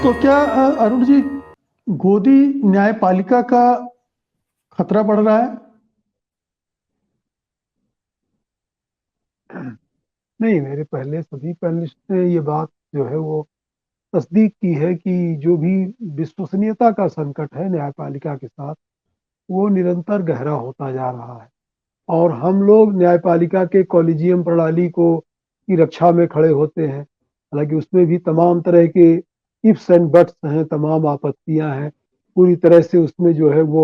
तो क्या अरुण जी, गोदी न्यायपालिका का खतरा बढ़ रहा है? नहीं, मेरे पहले सभी पैनलिस्ट ने ये बात जो है वो तस्दीक की है कि जो भी विश्वसनीयता का संकट है न्यायपालिका के साथ, वो निरंतर गहरा होता जा रहा है। और हम लोग न्यायपालिका के कॉलेजियम प्रणाली को की रक्षा में खड़े होते हैं। हालांकि उसमें भी तमाम तरह के इफ्स एंड बट्स हैं, तमाम आपत्तियां हैं। पूरी तरह से उसमें जो है वो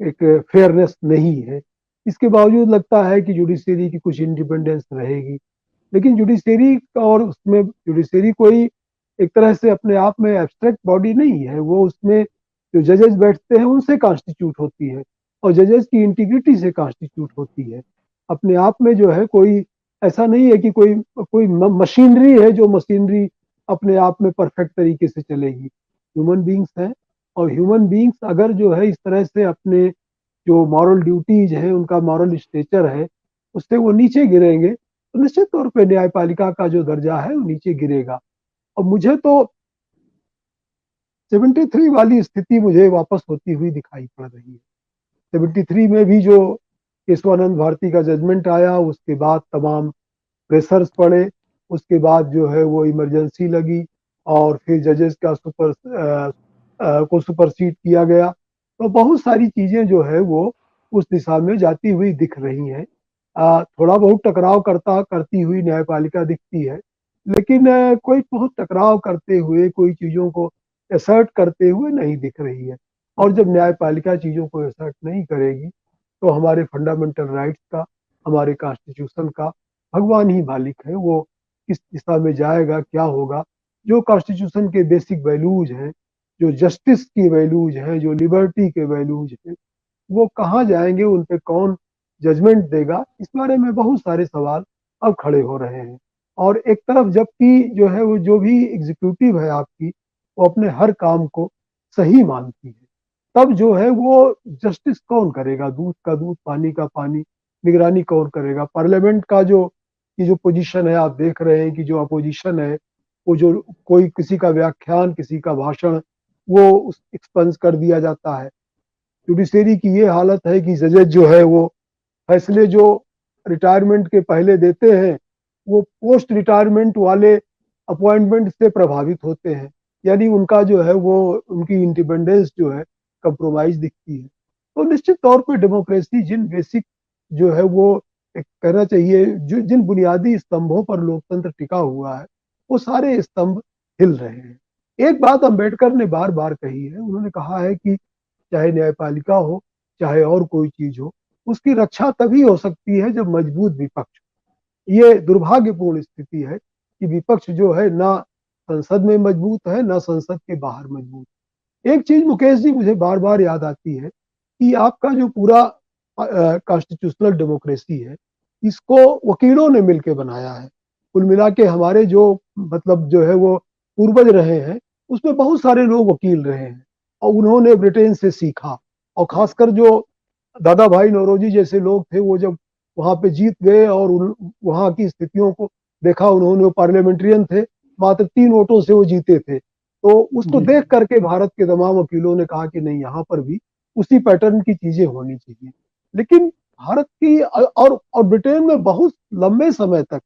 एक फेयरनेस नहीं है। इसके बावजूद लगता है कि जुडिशरी की कुछ इंडिपेंडेंस रहेगी। लेकिन जुडिशरी और उसमें जुडिशरी कोई एक तरह से अपने आप में एब्स्ट्रैक्ट बॉडी नहीं है। वो उसमें जो जजेस बैठते हैं उनसे कॉन्स्टिट्यूट होती है और जजेस की इंटीग्रिटी से कॉन्स्टिट्यूट होती है। अपने आप में जो है कोई ऐसा नहीं है कि कोई कोई मशीनरी है जो मशीनरी अपने आप में परफेक्ट तरीके से चलेगी। ह्यूमन बींग्स हैं और ह्यूमन बींग्स अगर जो है इस तरह से अपने जो मॉरल ड्यूटीज है, उनका मॉरल स्टेचर है, उससे वो नीचे गिरेंगे तो निश्चित तौर पे न्यायपालिका का जो दर्जा है वो नीचे गिरेगा। और मुझे तो 73 वाली स्थिति मुझे वापस होती हुई दिखाई पड़ रही है। 73 में भी जो केशवानंद भारती का जजमेंट आया, उसके बाद तमाम प्रेशर्स पड़े, उसके बाद जो है वो इमरजेंसी लगी और फिर जजेस का को सुपरसीड किया गया। तो बहुत सारी चीजें जो है वो उस दिशा में जाती हुई दिख रही हैं। थोड़ा बहुत टकराव करती हुई न्यायपालिका दिखती है, लेकिन कोई बहुत टकराव करते हुए कोई चीजों को असर्ट करते हुए नहीं दिख रही है। और जब न्यायपालिका चीजों को असर्ट नहीं करेगी तो हमारे फंडामेंटल राइट्स का, हमारे कॉन्स्टिट्यूशन का भगवान ही मालिक है। वो किस दिशा में जाएगा, क्या होगा। जो कॉन्स्टिट्यूशन के बेसिक वैल्यूज हैं, जो जस्टिस की वैल्यूज हैं, जो लिबर्टी के वैल्यूज हैं, वो कहाँ जाएंगे, उन पे कौन जजमेंट देगा, इस बारे में बहुत सारे सवाल अब खड़े हो रहे हैं। और एक तरफ जबकि जो है वो जो भी एग्जीक्यूटिव है आपकी, वो अपने हर काम को सही मानती है, तब जो है वो जस्टिस कौन करेगा, दूध का दूध पानी का पानी, निगरानी कौन करेगा। पार्लियामेंट का जो ये जो पोजीशन है, आप देख रहे हैं कि जो अपोजिशन है वो जो कोई किसी का व्याख्यान, किसी का भाषण, वो एक्सपंस कर दिया जाता है। जुडिशरी की ये हालत है कि जजेज जो है वो फैसले जो रिटायरमेंट के पहले देते हैं, वो पोस्ट रिटायरमेंट वाले अपॉइंटमेंट से प्रभावित होते हैं। यानी उनका जो है वो उनकी इंडिपेंडेंस जो है कंप्रोमाइज दिखती है। तो निश्चित तौर पे डेमोक्रेसी जिन बेसिक जो है वो एक कहना चाहिए जो जिन बुनियादी स्तंभों पर लोकतंत्र टिका हुआ है, वो सारे स्तंभ हिल रहे हैं। एक बात अंबेडकर ने बार बार कही है, उन्होंने कहा है कि चाहे न्यायपालिका हो, चाहे और कोई चीज हो, उसकी रक्षा तभी हो सकती है जब मजबूत विपक्ष। ये दुर्भाग्यपूर्ण स्थिति है कि विपक्ष जो है ना संसद में मजबूत है, ना संसद के बाहर मजबूत। एक चीज मुकेश जी मुझे बार बार याद आती है कि आपका जो पूरा कॉन्स्टिट्यूशनल डेमोक्रेसी है, इसको वकीलों ने मिलकर बनाया है। कुल मिला के हमारे जो मतलब जो है वो पूर्वज रहे हैं, उसमें बहुत सारे लोग वकील रहे हैं और उन्होंने ब्रिटेन से सीखा। और खासकर जो दादा भाई नौरोजी जैसे लोग थे, वो जब वहां पे जीत गए और वहां की स्थितियों को देखा उन्होंने, वो पार्लियामेंट्रियन थे, मात्र 3 वोटों से वो जीते थे। तो उसको जी। देख करके भारत के तमाम वकीलों ने कहा कि नहीं, यहाँ पर भी उसी पैटर्न की चीजें होनी चाहिए। लेकिन भारत की और ब्रिटेन में बहुत लंबे समय तक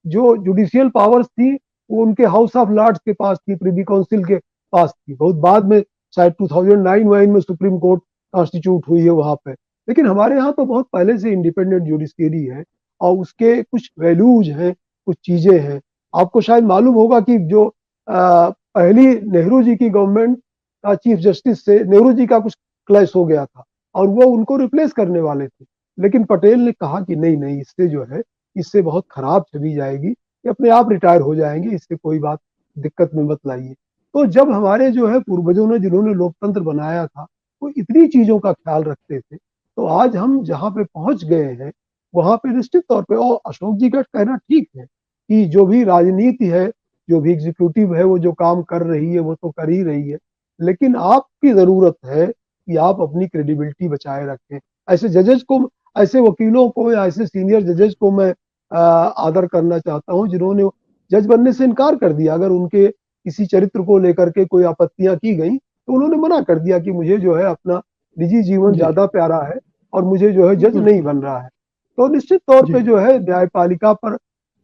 जो जुडिशियल पावर्स थी, वो उनके हाउस ऑफ लॉर्ड्स के पास थी, प्रिवी काउंसिल के पास थी। बहुत बाद में शायद 2009 वाइन में सुप्रीम कोर्ट कॉन्स्टिट्यूट हुई है वहां पे। लेकिन हमारे यहाँ तो बहुत पहले से इंडिपेंडेंट जुडिशरी है और उसके कुछ वैल्यूज हैं, कुछ चीजें हैं। आपको शायद मालूम होगा कि जो पहली नेहरू जी की गवर्नमेंट का चीफ जस्टिस से नेहरू जी का कुछ क्लैश हो गया था और वो उनको रिप्लेस करने वाले थे। लेकिन पटेल ने कहा कि नहीं नहीं, इससे जो है इससे बहुत खराब छवि जाएगी, ये अपने आप रिटायर हो जाएंगे, इससे कोई बात दिक्कत में मत लाइए। तो जब हमारे जो है पूर्वजों ने जिन्होंने लोकतंत्र बनाया था, वो इतनी चीजों का ख्याल रखते थे, तो आज हम जहाँ पे पहुंच गए हैं वहां पे निश्चित तौर पे, और अशोक जी का कहना ठीक है कि जो भी राजनीति है, जो भी एग्जीक्यूटिव है, वो जो काम कर रही है वो तो कर ही रही है। लेकिन आपकी जरूरत है कि आप अपनी क्रेडिबिलिटी बचाए रखें। ऐसे जजेस को, ऐसे वकीलों को या ऐसे सीनियर जजेस को मैं आदर करना चाहता हूं जिन्होंने जज बनने से इनकार कर दिया। अगर उनके किसी चरित्र को लेकर के कोई आपत्तियां की गई तो उन्होंने मना कर दिया कि मुझे जो है अपना निजी जीवन जी ज्यादा प्यारा है और मुझे जो है जज नहीं बिल्कुल बन रहा है। तो निश्चित तौर जी पे जो है न्यायपालिका पर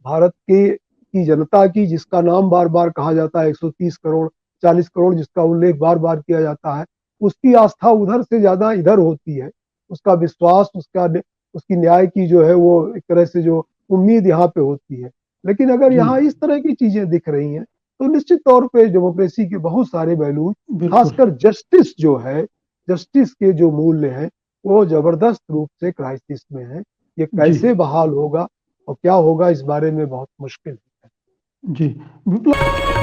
भारत की जनता की, जिसका नाम बार बार कहा जाता है, 130 करोड़ 40 करोड़ जिसका उल्लेख बार बार किया जाता है, उसकी आस्था उधर से ज्यादा इधर होती है। उसका विश्वास, उसकी न्याय की जो है वो एक तरह से जो उम्मीद यहाँ पे होती है। लेकिन अगर जी यहाँ इस तरह की चीजें दिख रही हैं तो निश्चित तौर पे डेमोक्रेसी के बहुत सारे पहलू, बिल्कुल खासकर जस्टिस जो है, जस्टिस के जो मूल्य हैं वो जबरदस्त रूप से क्राइसिस में है। ये जी कैसे बहाल होगा और क्या होगा इस बारे में बहुत मुश्किल है। जी विप्लव